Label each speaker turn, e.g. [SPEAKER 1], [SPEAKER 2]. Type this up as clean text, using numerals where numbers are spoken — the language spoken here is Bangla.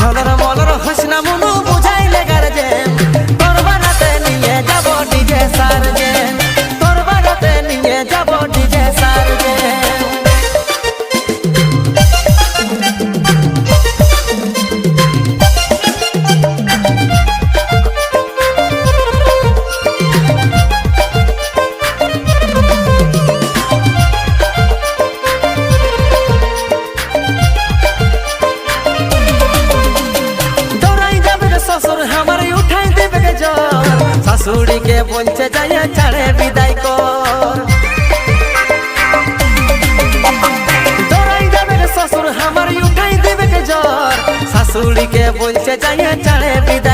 [SPEAKER 1] ঝলর মলর হসনা মনু বুঝাইলে গার্জেন তোর বারাতে নিয়ে যাব ডিজে সার্জেন তোর বারাতে নিয়ে যাব ডিজে সার্জেন শাশুড়ি के बोलছে जाइए छाड़े विदाई कर दौड़ाई जाबे रे ससुर हमार उठाई देबे के जर শাশুড়ি के बोलছে जाइए छाड़े विदाई